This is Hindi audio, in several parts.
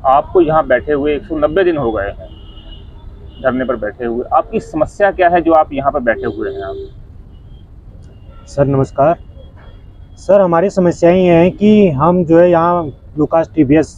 आपको यहाँ बैठे हुए 190 दिन हो गए हैं, धरने पर बैठे हुए। आपकी समस्या क्या है जो आप यहाँ पर बैठे हुए हैं आप? सर नमस्कार। सर हमारी समस्याएं ये हैं कि हम जो है यहाँ लुकास टीवीएस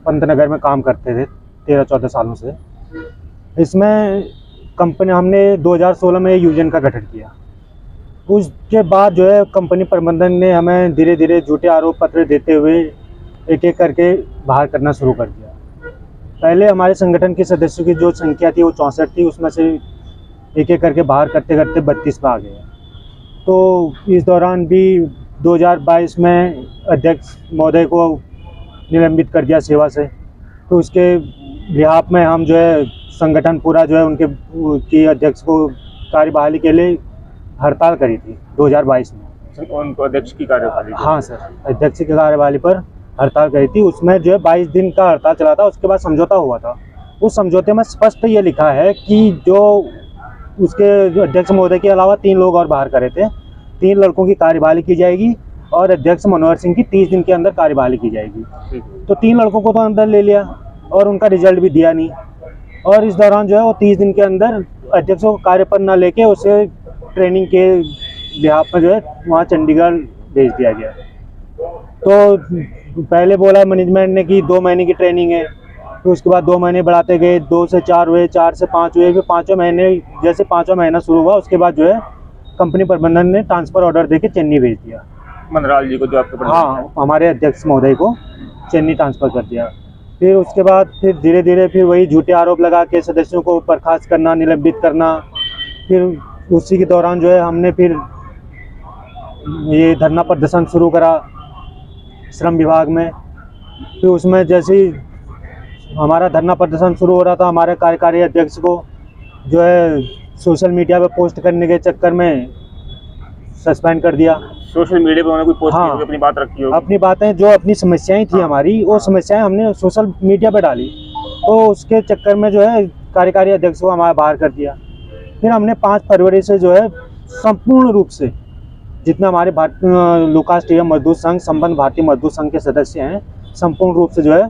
पंतनगर में काम करते थे 13-14 सालों से। इसमें कंपनी हमने 2016 में यूनियन का गठन किया। उसके बाद जो है कंपनी प्रबंधन ने हमें धीरे धीरे झूठे आरोप पत्र देते हुए एक एक करके बाहर करना शुरू कर दिया। पहले हमारे संगठन के सदस्यों की जो संख्या थी वो 64 थी, उसमें से एक एक करके बाहर करते करते 32 पे आ गए। तो इस दौरान भी 2022 में अध्यक्ष महोदय को निलंबित कर दिया सेवा से। तो उसके लिहाज में हम जो है संगठन पूरा जो है उनके की अध्यक्ष को कार्यबहाली के लिए हड़ताल करी थी 2022 में। उनको अध्यक्ष की कार्यवाही? हाँ सर, अध्यक्ष की कार्यवाही पर हड़ताल करी थी। उसमें जो है 22 दिन का हड़ताल चला था, उसके बाद समझौता हुआ था। उस समझौते में स्पष्ट ये लिखा है कि जो उसके जो अध्यक्ष महोदय के अलावा 3 लोग और बाहर करे थे, 3 लड़कों की कार्यबहाली की जाएगी और अध्यक्ष मनोहर सिंह की 30 दिन के अंदर कार्यबहाली की जाएगी। तो 3 लड़कों को तो अंदर ले लिया और उनका रिजल्ट भी दिया नहीं। और इस दौरान जो है वो 30 दिन के अंदर अध्यक्ष को कार्य पर न लेके उसे ट्रेनिंग के लिहाज में जो है वहाँ चंडीगढ़ भेज दिया गया। तो पहले बोला मैनेजमेंट ने कि 2 महीने की ट्रेनिंग है, तो उसके बाद 2 महीने बढ़ाते गए, 2 से 4 हुए, 4 से 5 हुए, फिर 5वें महीने जैसे 5वां महीना शुरू हुआ उसके बाद जो है कंपनी प्रबंधन ने ट्रांसफ़र ऑर्डर देके चेन्नई भेज दिया। मनराल जी को, जो आपके? हाँ, हमारे अध्यक्ष महोदय को चेन्नई ट्रांसफ़र कर दिया। फिर उसके बाद फिर धीरे धीरे फिर वही झूठे आरोप लगा के सदस्यों को बर्खास्त करना, निलंबित करना। फिर उसी के दौरान जो है हमने फिर ये धरना प्रदर्शन शुरू करा श्रम विभाग में। फिर उसमें जैसे ही हमारा धरना प्रदर्शन शुरू हो रहा था, हमारे कार्यकारी अध्यक्ष को जो है सोशल मीडिया पे पोस्ट करने के चक्कर में सस्पेंड कर दिया। सोशल मीडिया पे उन्होंने कोई पोस्ट की होगी, अपनी बात रखी होगी? अपनी बातें, जो अपनी समस्याएं थी हमारी, वो समस्याएं हमने सोशल मीडिया पे डाली, तो उसके चक्कर में जो है कार्यकारी अध्यक्ष को हमारा बाहर कर दिया। फिर हमने 5 फरवरी से जो है संपूर्ण रूप से जितने हमारे लुकास टीवीएस मजदूर संघ, संबंध भारतीय मजदूर संघ के सदस्य हैं, संपूर्ण रूप से जो है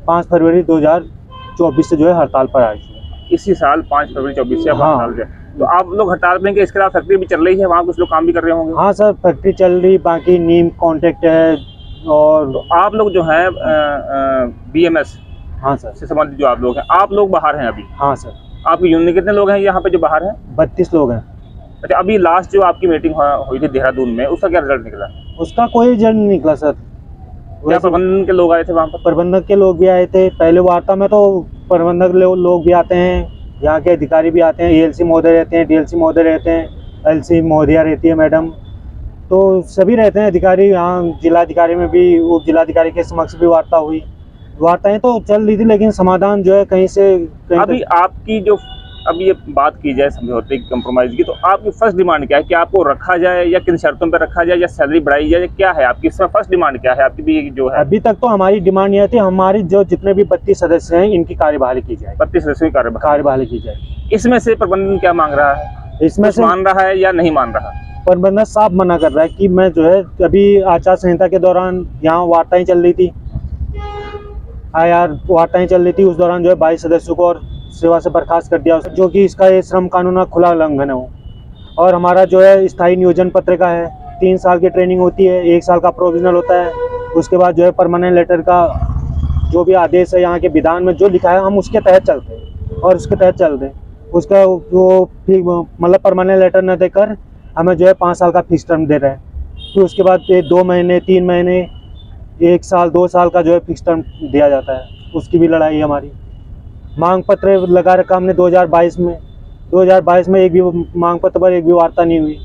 5 फरवरी 2024 से जो है हड़ताल पर आए थे। इसी साल 5 फरवरी 24 से आप हाँ। हड़ताल पे। तो आप लोग हड़ताल पे हैं कि इसके अलावा फैक्ट्री भी चल रही है, वहाँ कुछ लोग काम भी कर रहे होंगे? हाँ सर, फैक्ट्री चल रही, बाकी नीम कॉन्ट्रैक्ट है। और तो आप लोग जो हैं BMS हाँ सर से संबंधित जो आप लोग हैं, आप लोग बाहर हैं अभी? हाँ सर। आपकी यूनियन कितने लोग हैं यहाँ पे जो बाहर हैं? 32 लोग हैं। अच्छा, अभी लास्ट जो आपकी मीटिंग हुई थी देहरादून में, उसका क्या रिजल्ट निकला? उसका कोई रिजल्ट नहीं निकला सर। क्या प्रबंधन के लोग आए थे वहाँ पर? प्रबंधक के लोग भी आए थे। पहले वार्ता में तो प्रबंधक लोग भी आते हैं, यहाँ के अधिकारी भी आते हैं, ALC महोदय रहते हैं, DLC महोदय रहते हैं, LC महोदया रहती है मैडम, तो सभी रहते हैं अधिकारी। यहाँ जिलाधिकारी में भी, उप जिलाधिकारी के समक्ष भी वार्ता हुई। वार्ताएं तो चल रही थी, लेकिन समाधान जो है कहीं से कहीं अभी आपकी जो, अभी ये बात की जाए समझौते की, कंप्रोमाइज़ की, तो आपकी फर्स्ट डिमांड क्या है? कि आपको रखा जाए या किन शर्तों पर रखा जाए, या सैलरी बढ़ाई जाए, क्या है आपकी इसमें फर्स्ट डिमांड क्या है आपकी भी जो है? अभी तक तो हमारी डिमांड यह थी, हमारी जो जितने भी 32 सदस्य हैं इनकी कार्यबहाली की जाए। 32 सदस्यों की कार्यबहाली की जाए। इसमें से प्रबंधन क्या मांग रहा है? इसमें से मान रहा है या नहीं मान रहा? प्रबंधन साफ मना कर रहा है कि मैं जो है, अभी आचार संहिता के दौरान यहाँ वार्ताएं चल रही थी, वार्ताएं चल रही थी, उस दौरान जो है 22 सदस्यों को और सेवा से बर्खास्त कर दिया, जो कि इसका ये श्रम कानून का खुला उल्लंघन है वो। और हमारा जो है स्थायी नियोजन पत्र का है, 3 साल की ट्रेनिंग होती है, 1 साल का प्रोविजनल होता है, उसके बाद जो है परमानेंट लेटर का जो भी आदेश है यहाँ के विधान में जो लिखा है हम उसके तहत चलते हैं और उसके तहत चल रहे हैं। उसका वो फिर मतलब परमानेंट लेटर न देकर हमें जो है 5 साल का फिक्स टर्म दे रहे हैं। फिर उसके बाद 2 महीने, 3 महीने, 1 साल, 2 साल का जो है फिक्स टर्म दिया जाता है। उसकी भी लड़ाई है हमारी। मांग पत्र लगा रखा हमने 2022 में एक भी मांग पत्र पर एक भी वार्ता नहीं हुई।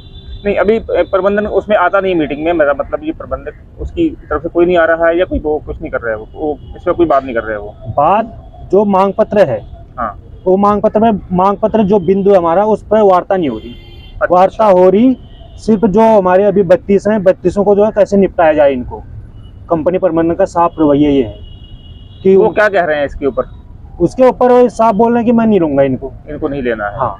नहीं, अभी प्रबंधन उसमें आता नहीं मीटिंग में, मेरा मतलब ये प्रबंधक उसकी तरफ से कोई नहीं आ रहा है, या कोई वो कुछ नहीं कर रहे हैं, वो इसमें कोई बात नहीं कर रहे हैं। वो बात जो मांग पत्र है, हाँ, वो मांग पत्र जो बिंदु है हमारा, उस पर वार्ता नहीं हो रही। अच्छा। वार्ता हो रही सिर्फ जो हमारे अभी 32 हैं, 32 को जो है कैसे निपटाया जाए इनको। कंपनी प्रबंधन का साफ रवैया ये है कि वो क्या कह रहे हैं इसके ऊपर? उसके ऊपर वो साफ बोल रहे हैं कि मैं नहीं लूंगा इनको नहीं लेना है। हाँ,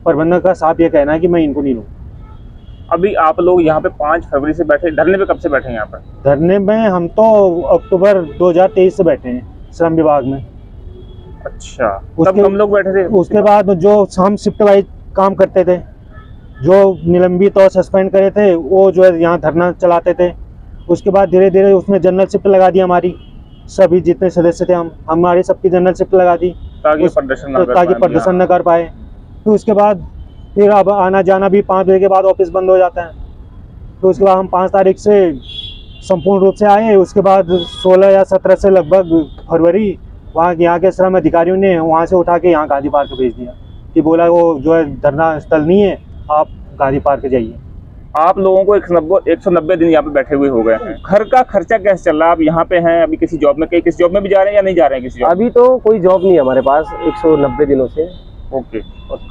प्रबंधक का साफ ये कहना है कि मैं इनको नहीं लूंगा। अभी आप लोग यहाँ पे 5 फरवरी से बैठे, धरने पे कब से बैठे हैं यहाँ पर? धरने में हम तो अक्टूबर 2023 से बैठे हैं, श्रम विभाग में। अच्छा, तब उसके- हम लोग बैठे थे। उसके बाद जो हम शिफ्ट वाइज काम करते थे, जो निलंबित और सस्पेंड करे थे वो जो है यहाँ धरना चलाते थे। उसके बाद धीरे धीरे उसने जनरल शिफ्ट लगा दी, हमारी सभी जितने सदस्य थे हमारी सबकी जनरल शिफ्ट लगा दी ताकि प्रदर्शन ना कर ताकि पाएं प्रदर्शन यहाँ। न कर पाए। तो उसके बाद फिर अब आना जाना भी 5 बजे के बाद ऑफिस बंद हो जाता है। तो उसके बाद हम 5 तारीख से संपूर्ण रूप से आए। उसके बाद 16 या 17 से लगभग फरवरी वहाँ यहाँ के श्रम अधिकारियों ने वहाँ से उठा के यहाँ गांधी पार्क भेज दिया कि बोला वो जो है धरना स्थल नहीं है, आप गांधी पार्क जाइए। आप लोगों को 190 दिन यहाँ पे बैठे हुए हो गए हैं। घर का खर्चा कैसे चल रहा है? आप यहाँ पे हैं अभी, किसी जॉब में, किसी जॉब में भी जा रहे हैं या नहीं जा रहे हैं किसी जॉब? अभी तो कोई जॉब नहीं है हमारे पास 190 दिनों से। ओके,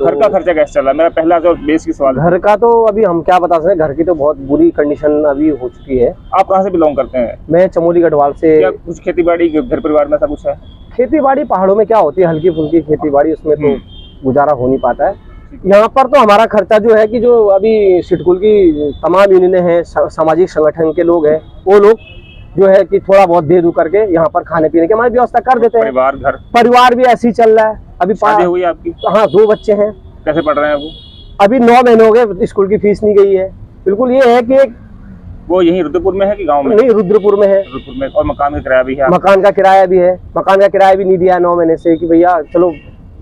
घर का खर्चा कैसे चल रहा है? मेरा पहला जो बेसिक सवाल है। घर का तो अभी हम क्या बता सकते हैं, घर की तो बहुत बुरी कंडीशन अभी हो चुकी है। आप कहाँ से बिलोंग करते हैं? मैं चमोली गढ़वाल से। क्या कुछ खेती बाड़ी घर परिवार में ऐसा कुछ है? खेती बाड़ी पहाड़ों में क्या होती है, हल्की फुल्की खेती बाड़ी, उसमें तो गुजारा हो नहीं पाता है। यहाँ पर तो हमारा खर्चा जो है कि जो अभी सिडकुल की तमाम यूनियनें हैं, सामाजिक संगठन के लोग हैं, वो लोग जो है कि थोड़ा बहुत दे दू करके यहाँ पर खाने पीने की हमारी व्यवस्था कर देते हैं। परिवार घर परिवार भी ऐसे ही चल रहा है। अभी शादी हुई है आपकी? हाँ, 2 बच्चे हैं। कैसे पढ़ रहे हैं वो? अभी 9 महीने हो गए, स्कूल की फीस नहीं गई है। बिल्कुल ये है कि वो यहीं रुद्रपुर में है कि गांव में? नहीं, रुद्रपुर में है। रुद्रपुर में। और मकान का किराया भी है? मकान का किराया भी है, मकान का किराया भी नहीं दिया 9 महीने से कि भैया चलो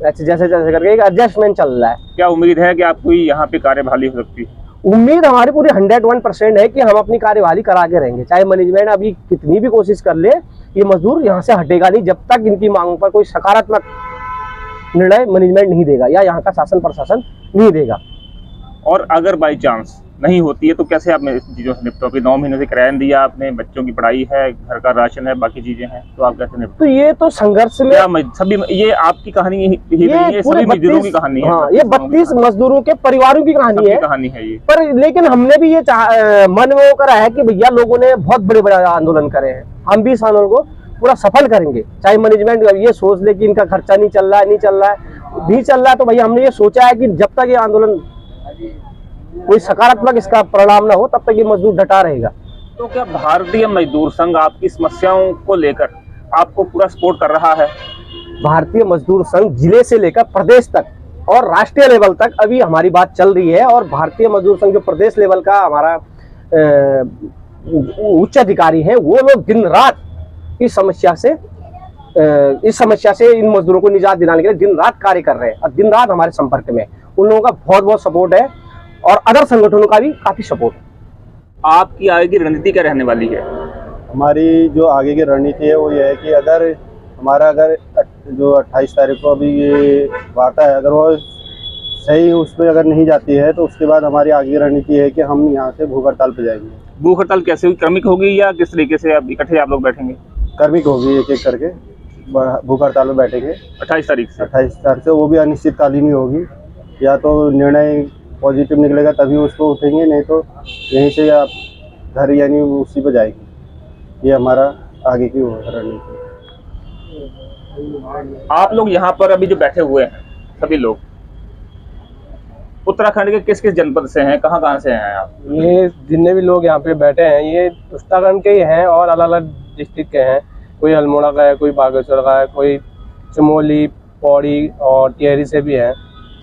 ऐसे जैसे जैसे करके एक एडजस्टमेंट चल रहा है। क्या उम्मीद है कि आपको यहाँ पे कार्यभाली हो सकती है? उम्मीद हमारी पूरी 101% है कि हम अपनी कार्यवाही करा के रहेंगे, चाहे मैनेजमेंट अभी कितनी भी कोशिश कर ले, ये मजदूर यहाँ से हटेगा नहीं जब तक इनकी मांगों पर कोई सकारात्मक निर्णय मैनेजमेंट नहीं देगा या यहाँ का शासन प्रशासन नहीं देगा। और अगर बाई चांस नहीं होती है तो कैसे आप इन चीज़ों से निपटोगे? 9 महीने से किराया नहीं दिया आपने, बच्चों की पढ़ाई है, घर का राशन है, बाकी चीजें हैं, तो आप कैसे निपटोगे? तो ये तो संघर्ष में सभी, ये आपकी कहानी ही नहीं है, ये सभी मजदूरों की कहानी है। हाँ, ये 32 मजदूरों के परिवारों की कहानी है ये। पर लेकिन हमने भी ये मन में वो करा है कि भैया लोगों ने बहुत बड़े बड़े आंदोलन करे हैं, हम भी इस आंदोलन को पूरा सफल करेंगे। चाहे मैनेजमेंट ये सोच ले कि इनका खर्चा नहीं चल रहा है, तो भैया हमने ये सोचा है कि जब तक ये आंदोलन कोई सकारात्मक इसका परिणाम ना हो तब तक ये मजदूर डटा रहेगा। तो क्या भारतीय मजदूर संघ आपकी समस्याओं को लेकर आपको पूरा सपोर्ट कर रहा है? भारतीय मजदूर संघ जिले से लेकर प्रदेश तक और राष्ट्रीय लेवल तक अभी हमारी बात चल रही है। और भारतीय मजदूर संघ जो प्रदेश लेवल का हमारा उच्च अधिकारी है, वो लोग दिन रात इस समस्या से इन मजदूरों को निजात दिलाने के लिए दिन रात कार्य कर रहे हैं और दिन रात हमारे संपर्क में। उन लोगों का बहुत बहुत सपोर्ट है और अदर संगठनों का भी काफी सपोर्ट है। आपकी आगे की रणनीति क्या रहने वाली है? हमारी जो आगे की रणनीति है वो ये है कि अगर जो 28 तारीख को अभी ये वार्ता है, अगर वो सही उसमें अगर नहीं जाती है तो उसके बाद हमारी आगे की रणनीति है कि हम यहाँ से भूख हड़ताल पे जाएंगे। भूख हड़ताल कैसे हुई? क्रमिक होगी या किस तरीके से आप इकट्ठे आप लोग बैठेंगे? क्रमिक होगी, एक एक करके भूख हड़ताल में बैठेंगे 28 तारीख से। 28 तारीख से, वो भी अनिश्चितकालीन ही होगी। या तो निर्णय पॉजिटिव निकलेगा तभी उसको उठेंगे, नहीं तो यहीं से आप घर यानी उसी पर जाएंगे। ये हमारा आगे की रणनीति। आप लोग यहाँ पर अभी जो बैठे हुए हैं सभी लोग उत्तराखंड के किस किस जनपद से हैं, कहाँ कहाँ से हैं आप? ये जितने भी लोग यहाँ पे बैठे हैं ये उत्तराखंड के ही हैं और अलग अलग डिस्ट्रिक्ट के हैं। कोई अल्मोड़ा का है, कोई बागेश्वर का है, कोई चमोली, पौड़ी और टिहरी से भी है।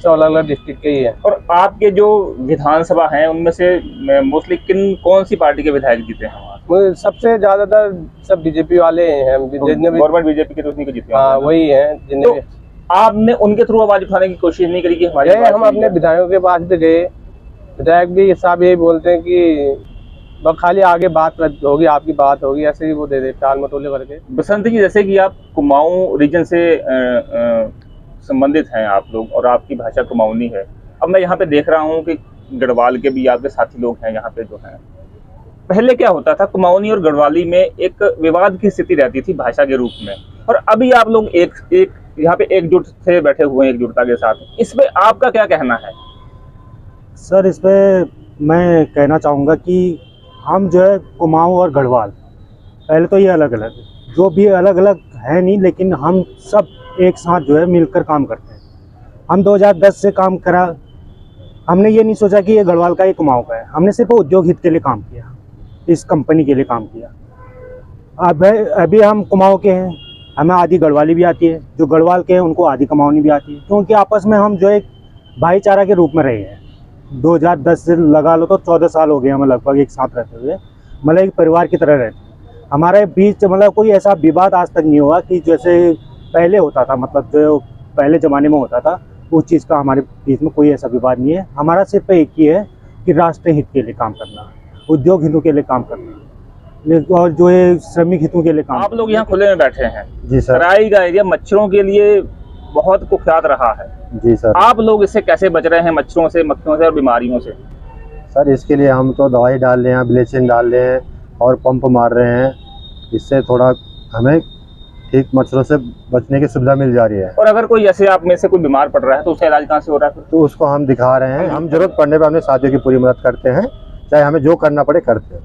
सब अलग अलग डिस्ट्रिक्ट के ही है। और आपके जो विधानसभा हैं उनमें से मोस्टली कौन सी पार्टी के विधायक जीते हैं? सबसे ज्यादातर सब बीजेपी वाले हैं, गवर्नमेंट बीजेपी के तो उन्हीं को जीते हैं। हाँ, वही है जिन्हें तो आपने उनके थ्रू आवाज उठाने की कोशिश नहीं करी कि हमारे? हम अपने विधायकों के पास भी गए, विधायक भी साहब यही बोलते हैं कि बस खाली आगे बात होगी, आपकी बात होगी, ऐसे ही वो दे दे टाल मटोले करके। बसंत जी, जैसे कि आप कुमाऊं रीजन से संबंधित हैं आप लोग और आपकी भाषा कुमाऊनी है। अब मैं यहाँ पे देख रहा हूँ कि गढ़वाल के भी आपके साथी लोग हैं यहाँ पे जो हैं। पहले क्या होता था, कुमाऊनी और गढ़वाली में एक विवाद की स्थिति रहती थी भाषा के रूप में, और अभी आप लोग एक यहाँ पे एकजुट से बैठे हुए हैं, एकजुटता के साथ। इस पे आपका क्या कहना है? सर, इस पे मैं कहना चाहूँगा कि हम जो है कुमाऊं और गढ़वाल, पहले तो ये अलग अलग जो भी अलग अलग है नहीं, लेकिन हम सब एक साथ जो है मिलकर काम करते हैं। हम 2010 से काम करा, हमने ये नहीं सोचा कि ये गढ़वाल का, ये कुमाऊं का है। हमने सिर्फ उद्योग हित के लिए काम किया, इस कंपनी के लिए काम किया। अभी हम कुमाऊं के हैं, हमें आधी गढ़वाली भी आती है, जो गढ़वाल के हैं उनको आधी कमाऊनी भी आती है, क्योंकि आपस में हम जो एक भाईचारा के रूप में रहे हैं। 2010 से लगा लो तो 14 साल हो गए हमें लगभग एक साथ रहते हुए, मतलब एक परिवार की तरह रहते हैं। हमारे बीच मतलब कोई ऐसा विवाद आज तक नहीं हुआ कि जैसे पहले होता था, मतलब जो पहले ज़माने में होता था उस चीज़ का हमारे बीच में कोई ऐसा विवाद नहीं है। हमारा सिर्फ एक ही है कि राष्ट्रीय हित के लिए काम करना, उद्योग हितों के लिए काम करना, और जो है श्रमिक हितों के लिए काम। आप लोग यहाँ खुले में बैठे हैं, जी सर। तराई का एरिया मच्छरों के लिए बहुत कुख्यात रहा है। जी सर। आप लोग इससे कैसे बच रहे हैं, मच्छरों से, मक्खियों से और बीमारियों से? सर इसके लिए हम तो दवाई डाल रहे हैं, ब्लीचिंग डाल रहे हैं और पंप मार रहे हैं। इससे थोड़ा हमें ठीक मच्छरों से बचने की सुविधा मिल जा रही है। और अगर कोई जैसे आप में से कोई बीमार पड़ रहा है तो उसका इलाज कहाँ से हो रहा है? तो उसको हम दिखा रहे हैं। हम जरूरत पड़ने पर अपने साथियों की पूरी मदद करते हैं, चाहे हमें जो करना पड़े करते हैं।